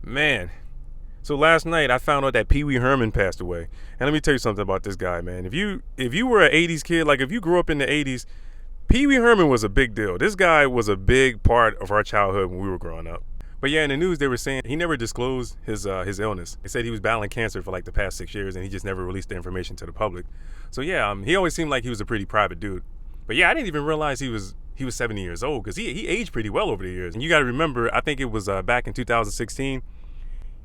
Man, so last night I found out that Pee-wee Herman passed away. And let me tell you something about this guy, man. If you were an 80s kid, like if you grew up in the 80s, Pee-wee Herman was a big deal. This guy was a big part of our childhood when we were growing up. But yeah, in the news they were saying he never disclosed his illness. They said he was battling cancer for like the past 6 years, and he just never released the information to the public. So yeah, he always seemed like he was a pretty private dude. But yeah, I didn't even realize he was 70 years old, because he aged pretty well over the years. And you got to remember, I think it was back in 2016.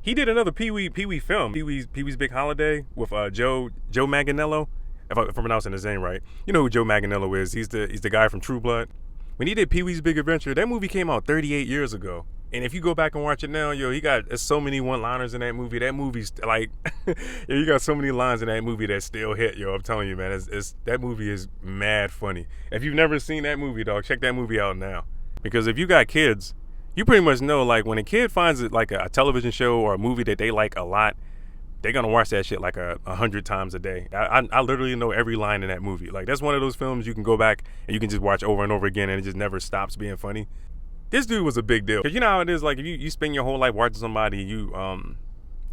He did another Pee-wee film, Pee-wee's Big Holiday, with Joe Manganiello, if I'm pronouncing his name right. You know who Joe Manganiello is? He's the guy from True Blood. When he did Pee-wee's Big Adventure, that movie came out 38 years ago. And if you go back and watch it now, yo, there's so many one-liners in that movie. That movie's like, you got so many lines in that movie that still hit, yo. I'm telling you, man, that movie is mad funny. If you've never seen that movie, dog, check that movie out now. Because if you got kids, you pretty much know, like, when a kid finds it like a television show or a movie that they like a lot, they're gonna watch that shit like 100 times a day. I literally know every line in that movie. Like, that's one of those films you can go back and you can just watch over and over again, and it just never stops being funny. This dude was a big deal. Cause you know how it is, like, if you spend your whole life watching somebody, you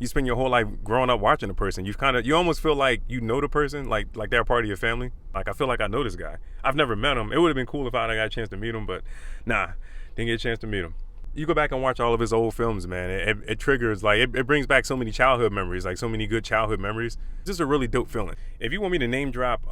spend your whole life growing up watching a person, you almost feel like you know the person, like they're a part of your family. Like, I feel like I know this guy. I've never met him. It would have been cool if I got a chance to meet him, but nah, didn't get a chance to meet him. You go back and watch all of his old films, man. It triggers, like, it brings back so many childhood memories, like so many good childhood memories. It's just a really dope feeling. If you want me to name drop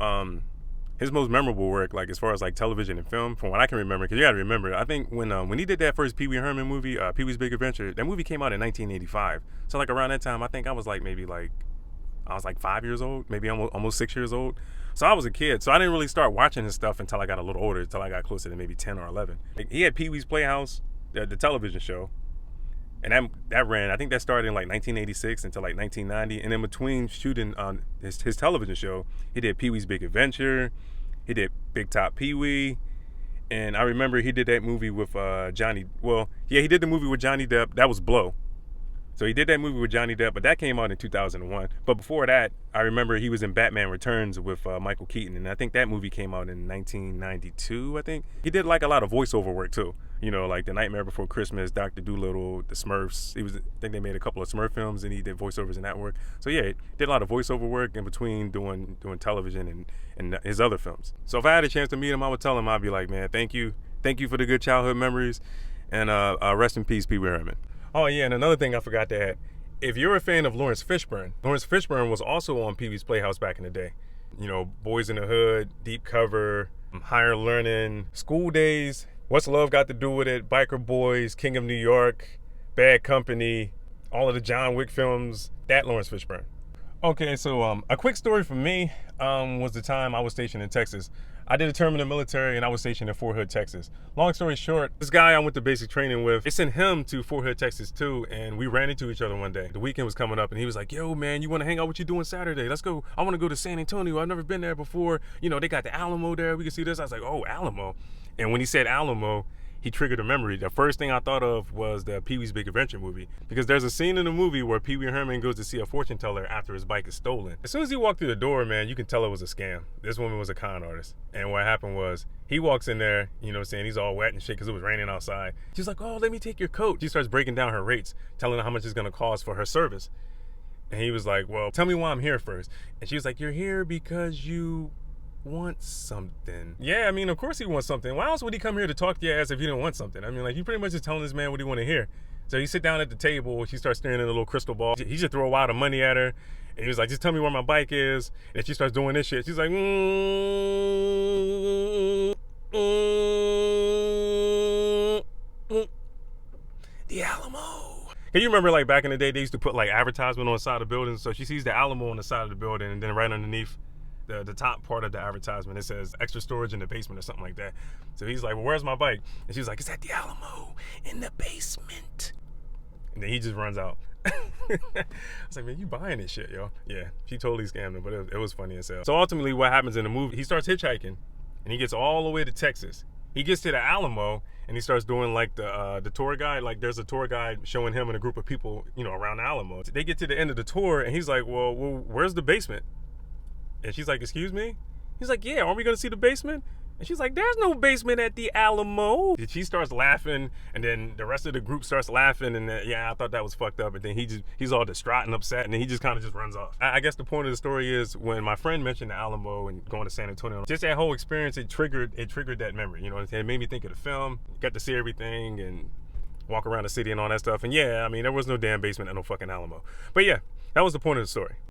his most memorable work, like as far as like television and film, from what I can remember, because you got to remember, I think when he did that first Pee-wee Herman movie, Pee-wee's Big Adventure, that movie came out in 1985. So like around that time, I think I was like I was like 5 years old, maybe almost 6 years old. So I was a kid, so I didn't really start watching his stuff until I got a little older, until I got closer to maybe 10 or 11. Like, he had Pee-wee's Playhouse, the television show, and that ran, I think that started in like 1986 until like 1990. And in between shooting his television show, he did Pee-wee's Big Adventure, he did Big Top Pee-wee, and I remember he did that movie with he did the movie with Johnny Depp. That was Blow. So he did that movie with Johnny Depp, but that came out in 2001. But before that, I remember he was in Batman Returns with Michael Keaton, and I think that movie came out in 1992, I think. He did like a lot of voiceover work too. You know, like The Nightmare Before Christmas, Dr. Dolittle, The Smurfs. I think they made a couple of Smurf films, and he did voiceovers in that work. So yeah, he did a lot of voiceover work in between doing television and his other films. So if I had a chance to meet him, I would tell him, I'd be like, man, thank you for the good childhood memories, and rest in peace, Pee-wee Herman. Oh yeah, and another thing I forgot to add, if you're a fan of Lawrence Fishburne was also on Pee-wee's Playhouse back in the day. You know, Boys in the Hood, Deep Cover, Higher Learning, School Days, What's Love Got to Do with It, Biker Boys, King of New York, Bad Company, all of the John Wick films, that Lawrence Fishburne. Okay, so a quick story for me was the time I was stationed in Texas. I did a term in the military, and I was stationed in Fort Hood, Texas. Long story short, this guy I went to basic training with, they sent him to Fort Hood, Texas too, and we ran into each other one day. The weekend was coming up, and he was like, yo, man, you want to hang out? What you doing Saturday? Let's go. I want to go to San Antonio. I've never been there before. You know, they got the Alamo there. We can see this. I was like, oh, Alamo. And when he said Alamo, he triggered a memory. The first thing I thought of was the Pee-wee's Big Adventure movie, because there's a scene in the movie where Pee-wee Herman goes to see a fortune teller after his bike is stolen. As soon as he walked through the door, man, you can tell it was a scam. This woman was a con artist. And what happened was, he walks in there, you know what I'm saying, he's all wet and shit because it was raining outside. She's like, oh, let me take your coat. She starts breaking down her rates, telling her how much it's gonna cost for her service. And he was like, well, tell me why I'm here first. And she was like, you're here because you want something. Yeah, I mean, of course he wants something. Why else would he come here to talk to your ass if you didn't want something? I mean, like, you pretty much just telling this man what he want to hear. So you sit down at the table, she starts staring at a little crystal ball. He just throw a wad of money at her, and he was like, just tell me where my bike is. And she starts doing this shit. She's like, the Alamo. Can you remember, like, back in the day, they used to put like advertisement on the side of buildings? So she sees the Alamo on the side of the building, and then right underneath the top part of the advertisement, it says extra storage in the basement or something like that. So he's like, well, where's my bike? And she's like, it's at the Alamo in the basement. And then he just runs out. I was like, man, you buying this shit, yo. Yeah, she totally scammed him, but it was funny as hell. So ultimately what happens in the movie, he starts hitchhiking, and he gets all the way to Texas. He gets to the Alamo, and he starts doing like the tour guide. Like, there's a tour guide showing him and a group of people, you know, around the Alamo. They get to the end of the tour, and he's like, well, where's the basement? And she's like, excuse me? He's like, yeah, aren't we gonna see the basement? And she's like, there's no basement at the Alamo. She starts laughing, and then the rest of the group starts laughing, and then, yeah, I thought that was fucked up. And then he's all distraught and upset, and then he just kind of just runs off. I guess the point of the story is when my friend mentioned the Alamo and going to San Antonio, just that whole experience, it triggered that memory. You know, it made me think of the film. Got to see everything and walk around the city and all that stuff. And yeah, I mean, there was no damn basement at no fucking Alamo. But yeah, that was the point of the story.